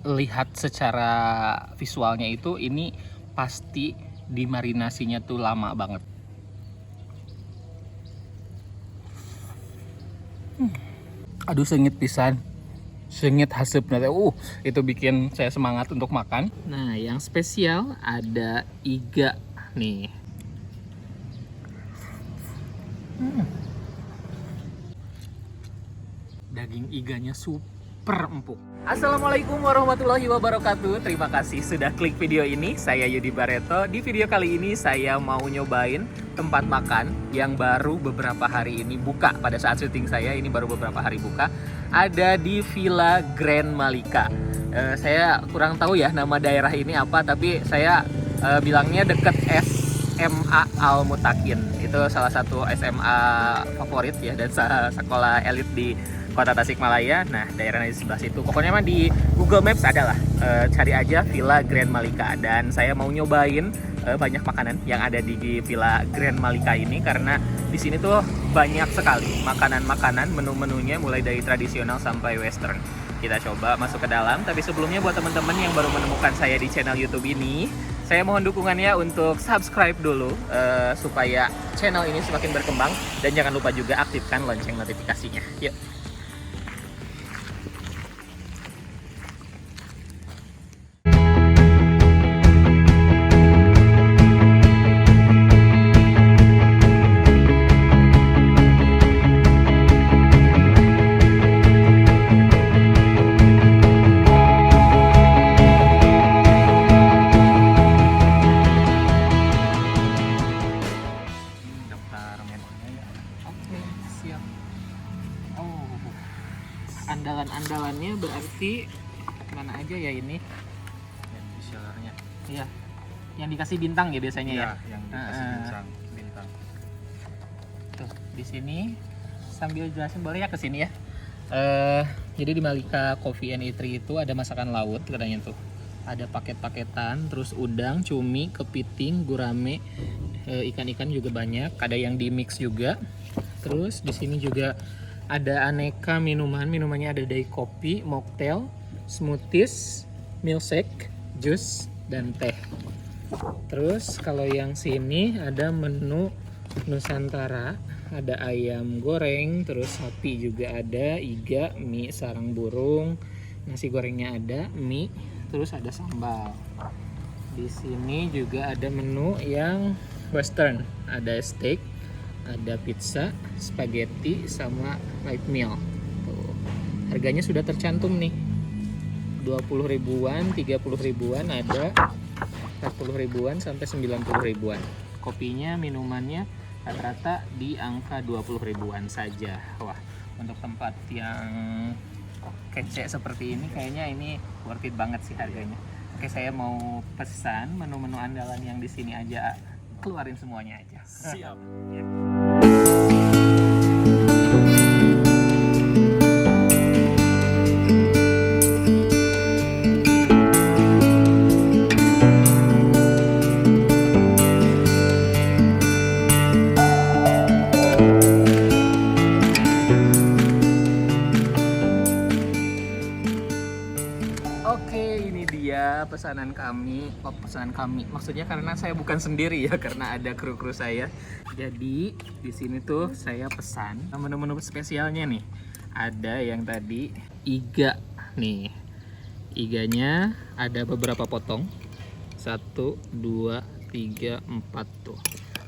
lihat secara visualnya itu ini pasti dimarinasinya tuh lama banget. Aduh, sengit pisan. Sengit hasepna teh. Itu bikin saya semangat untuk makan. Nah, yang spesial ada iga nih. Daging iganya super empuk. Assalamualaikum warahmatullahi wabarakatuh. Terima kasih sudah klik video ini. Saya Yudi Bareto. Di video kali ini saya mau nyobain tempat makan yang baru beberapa hari ini buka. Pada saat syuting saya ini baru beberapa hari buka. Ada di Villa Grand Malika. Saya kurang tahu ya nama daerah ini apa, tapi saya bilangnya deket SMA Al Mutakin. Itu salah satu SMA favorit ya dan sekolah elit di Kota Tasikmalaya. Nah, daerahnya di sebelah situ. Pokoknya mah di Google Maps adalah cari aja Villa Grand Malika. Dan saya mau nyobain banyak makanan yang ada di Villa Grand Malika ini karena di sini tuh banyak sekali makanan-makanan, menu-menunya mulai dari tradisional sampai western. Kita coba masuk ke dalam. Tapi sebelumnya buat teman-teman yang baru menemukan saya di channel YouTube ini, saya mohon dukungannya untuk subscribe dulu supaya channel ini semakin berkembang dan jangan lupa juga aktifkan lonceng notifikasinya. Yuk. Andalan-andalannya berarti mana aja ya ini? Yang di sellernya. Iya. Yang dikasih bintang ya biasanya ya. Yang dikasih bintang. Tuh, di sini sambil jelasin boleh ya ke sini ya. Jadi di Malika Coffee and Eatery itu ada masakan laut katanya tuh. Ada paket-paketan, terus udang, cumi, kepiting, gurame, ikan-ikan juga banyak. Ada yang di mix juga. Terus di sini juga ada aneka minuman, minumannya ada dari kopi, mocktail, smoothies, milkshake, jus, dan teh. Terus kalau yang sini ada menu Nusantara, ada ayam goreng, terus sapi juga ada, iga, mie sarang burung, nasi gorengnya ada, mie, terus ada sambal. Di sini juga ada menu yang western, ada steak, ada pizza, spaghetti, sama light meal. Tuh. Harganya sudah tercantum nih. 20 ribuan, 30 ribuan, ada 40 ribuan sampai 90 ribuan. Kopinya, minumannya rata-rata di angka 20 ribuan saja. Wah, untuk tempat yang kece seperti ini kayaknya ini worth it banget sih harganya. Oke, saya mau pesan menu-menu andalan yang di sini aja. Keluarin semuanya aja. Siap. Ya. Oke, ini dia pesanan kami. Pesanan kami. Maksudnya karena saya bukan sendiri ya, karena ada kru-kru saya. Jadi di sini tuh saya pesan menu-menu spesialnya nih. Ada yang tadi iga nih. Iganya ada beberapa potong. 1, 2, 3, 4 tuh.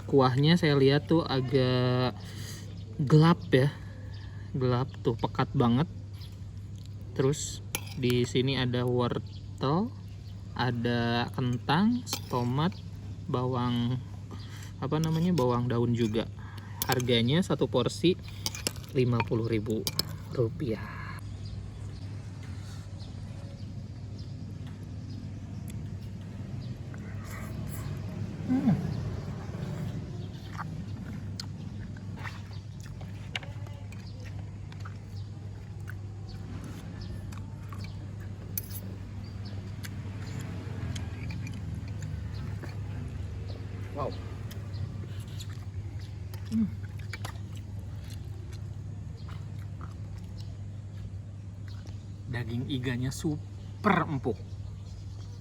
Kuahnya saya lihat tuh agak gelap ya. Gelap tuh, pekat banget. Terus di sini ada wortel, ada kentang, tomat, bawang bawang daun juga. Harganya satu porsi 50.000 rupiah. Wow. Daging iganya super super empuk.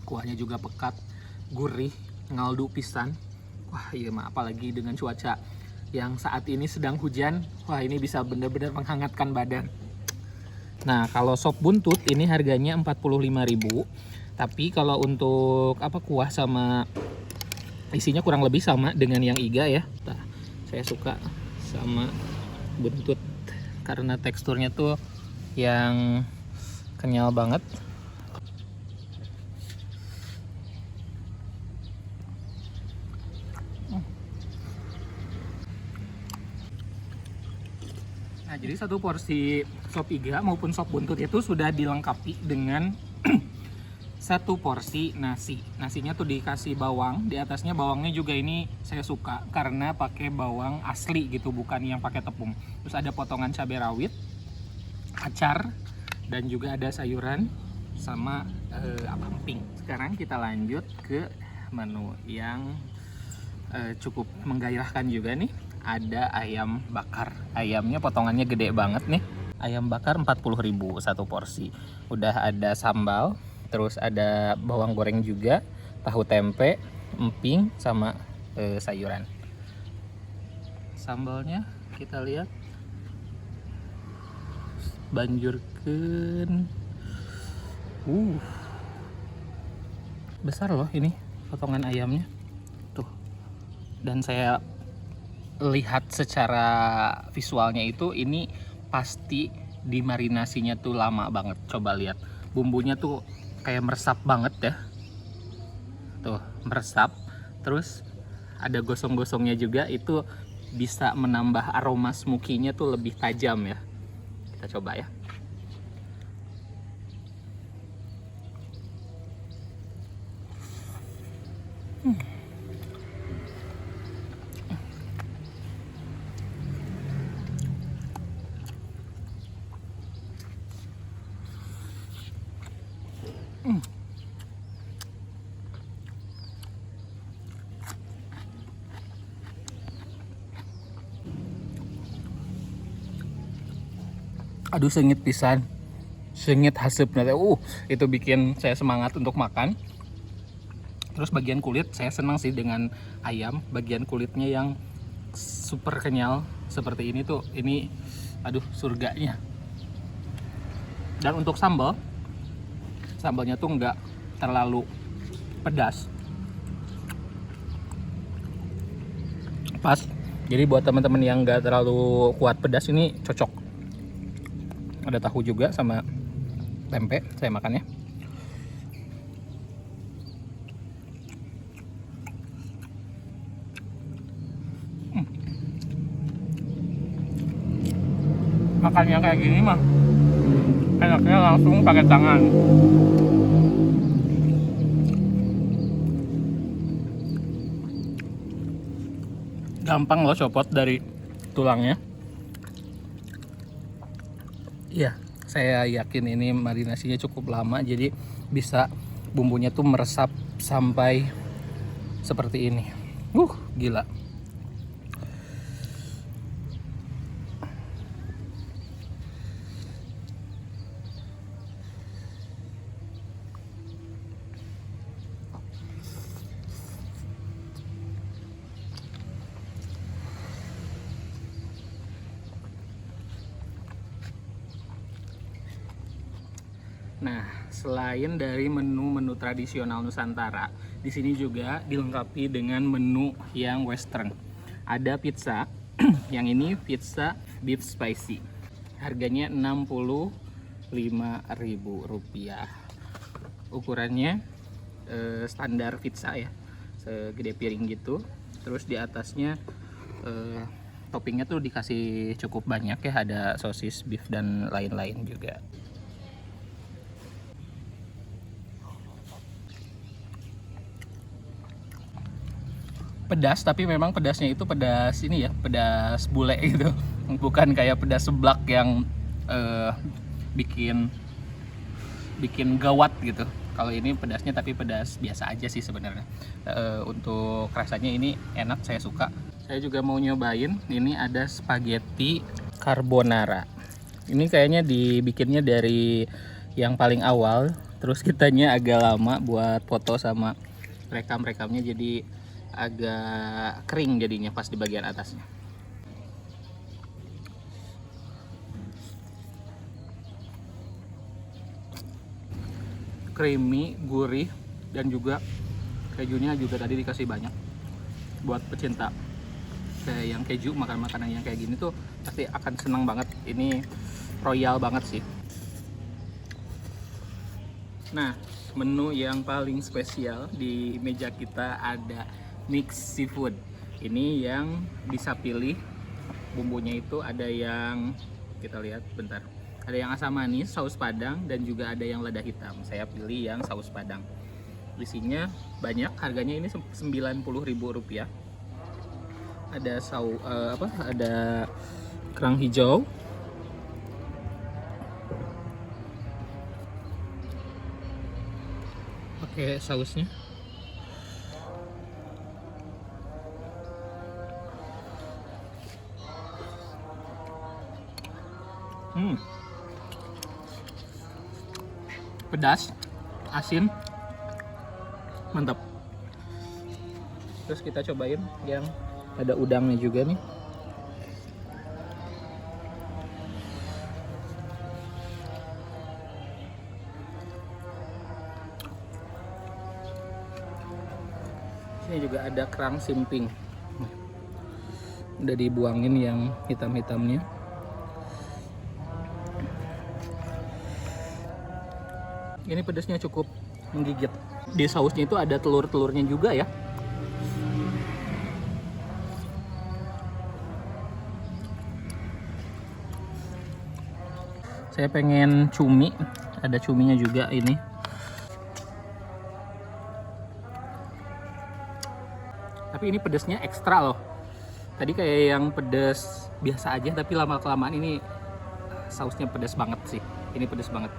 Kuahnya juga pekat, gurih, ngaldu pisan. Wah iya mah, apalagi dengan cuaca yang saat ini sedang hujan. Wah ini bisa benar-benar menghangatkan badan. Nah kalau sop buntut ini harganya 45.000. Tapi kalau untuk kuah sama isinya kurang lebih sama dengan yang iga ya. Nah, saya suka sama buntut karena teksturnya tuh yang kenyal banget. Nah, jadi satu porsi sop iga maupun sop buntut itu sudah dilengkapi dengan satu porsi nasi. Nasinya tuh dikasih bawang, di atasnya bawangnya juga ini saya suka karena pakai bawang asli gitu, bukan yang pakai tepung. Terus ada potongan cabai rawit, acar, dan juga ada sayuran sama emping. Sekarang kita lanjut ke menu yang cukup menggairahkan juga nih. Ada ayam bakar. Ayamnya potongannya gede banget nih. Ayam bakar 40.000 satu porsi. Udah ada sambal, terus ada bawang goreng juga, tahu tempe, emping, sama sayuran. Sambalnya kita lihat. Banjurkan. Besar loh ini potongan ayamnya. Tuh. Dan saya lihat secara visualnya itu ini pasti dimarinasinya tuh lama banget. Coba lihat bumbunya tuh kayak meresap banget ya, tuh meresap. Terus ada gosong-gosongnya juga, itu bisa menambah aroma smoky-nya tuh lebih tajam ya. Kita coba ya. Aduh sengit pisan, sengit hasepna. Itu bikin saya semangat untuk makan. Terus bagian kulit saya senang sih dengan ayam, bagian kulitnya yang super kenyal seperti ini tuh, ini aduh surganya. Dan untuk sambalnya tuh nggak terlalu pedas, pas. Jadi buat teman-teman yang nggak terlalu kuat pedas ini cocok. Ada tahu juga sama tempe, saya makannya. Makannya kayak gini mah enaknya langsung pakai tangan. Gampang loh copot dari tulangnya. Iya, saya yakin ini marinasinya cukup lama, jadi bisa bumbunya tuh meresap sampai seperti ini. Gila. Nah, selain dari menu-menu tradisional Nusantara, di sini juga dilengkapi dengan menu yang western. Ada pizza, yang ini pizza beef spicy. Harganya Rp65.000. Ukurannya standar pizza ya, segede piring gitu. Terus di atasnya toppingnya tuh dikasih cukup banyak ya, ada sosis, beef, dan lain-lain juga. Pedas, tapi memang pedasnya itu pedas ini ya, pedas bule gitu, bukan kayak pedas seblak yang bikin gawat gitu. Kalau ini pedasnya tapi pedas biasa aja sih sebenarnya. Untuk rasanya ini enak, saya suka. Saya juga mau nyobain, ini ada spaghetti carbonara. Ini kayaknya dibikinnya dari yang paling awal, Terus kitanya agak lama buat foto sama rekam-rekamnya, jadi agak kering jadinya pas di bagian atasnya. Creamy, gurih, dan juga kejunya juga tadi dikasih banyak. Buat pecinta kayak yang keju, makan makanan yang kayak gini tuh pasti akan senang banget. Ini royal banget sih. Nah, menu yang paling spesial di meja kita ada mix seafood. Ini yang bisa pilih bumbunya, itu ada yang kita lihat bentar. Ada yang asam manis, saus padang, dan juga ada yang lada hitam. Saya pilih yang saus padang. Isinya banyak, harganya ini Rp90.000. Ada ada kerang hijau, pakai sausnya. Pedas, asin, mantap. Terus kita cobain yang ada udangnya juga nih. Sini juga ada kerang simping. Udah dibuangin yang hitam-hitamnya. Ini pedasnya cukup menggigit. Di sausnya itu ada telur-telurnya juga ya. Saya pengen cumi, ada cuminya juga ini. Tapi ini pedasnya ekstra loh. Tadi kayak yang pedas biasa aja, tapi lama-kelamaan ini sausnya pedas banget sih. Ini pedas banget.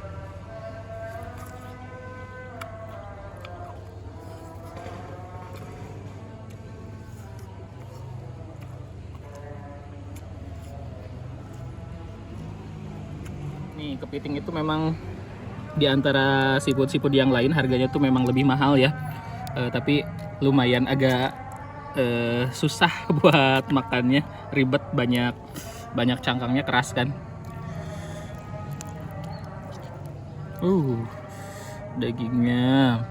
Nih, kepiting itu memang di antara seafood yang lain harganya tuh memang lebih mahal ya. Tapi lumayan agak susah buat makannya, ribet, banyak cangkangnya, keras kan. Dagingnya.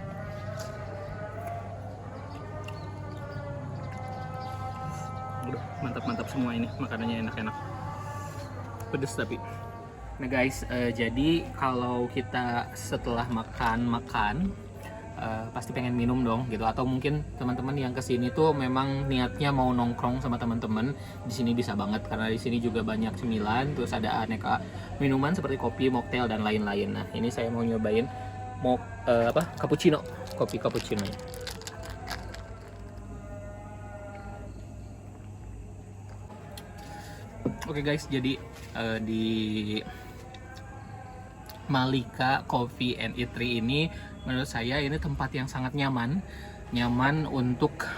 Mantap-mantap semua ini, makanannya enak-enak. Pedes tapi. Nah guys, jadi kalau kita setelah makan pasti pengen minum dong gitu, atau mungkin teman-teman yang kesini tuh memang niatnya mau nongkrong sama teman-teman, di sini bisa banget karena di sini juga banyak cemilan, terus ada aneka minuman seperti kopi, mocktail, dan lain-lain. Nah ini saya mau nyobain cappuccino, kopi cappuccino. Oke guys, jadi di Malika Coffee and Eatery ini menurut saya ini tempat yang sangat nyaman untuk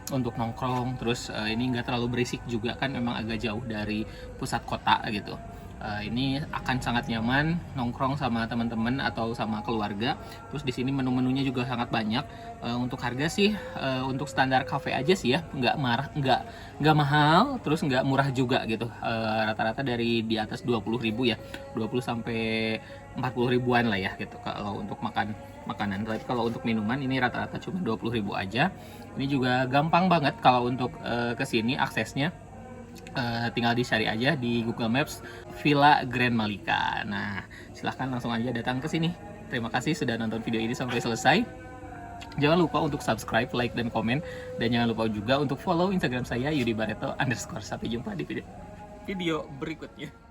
untuk nongkrong. Terus ini nggak terlalu berisik juga kan, memang agak jauh dari pusat kota gitu. Ini akan sangat nyaman nongkrong sama teman-teman atau sama keluarga. Terus di sini menu-menunya juga sangat banyak. Untuk harga sih untuk standar cafe aja sih ya, nggak mahal, terus nggak murah juga gitu. Rata-rata dari di atas 20.000 ya, 20 sampai 40 ribuan lah ya gitu kalau untuk makanan. Tapi kalau untuk minuman ini rata-rata cuma 20.000 aja. Ini juga gampang banget kalau untuk kesini aksesnya. Tinggal dicari aja di Google Maps Villa Grand Malika. Nah, silahkan langsung aja datang ke sini. Terima kasih sudah nonton video ini sampai selesai. Jangan lupa untuk subscribe, like, dan komen. Dan jangan lupa juga untuk follow Instagram saya, Yudi Barreto _. Sampai jumpa di video berikutnya.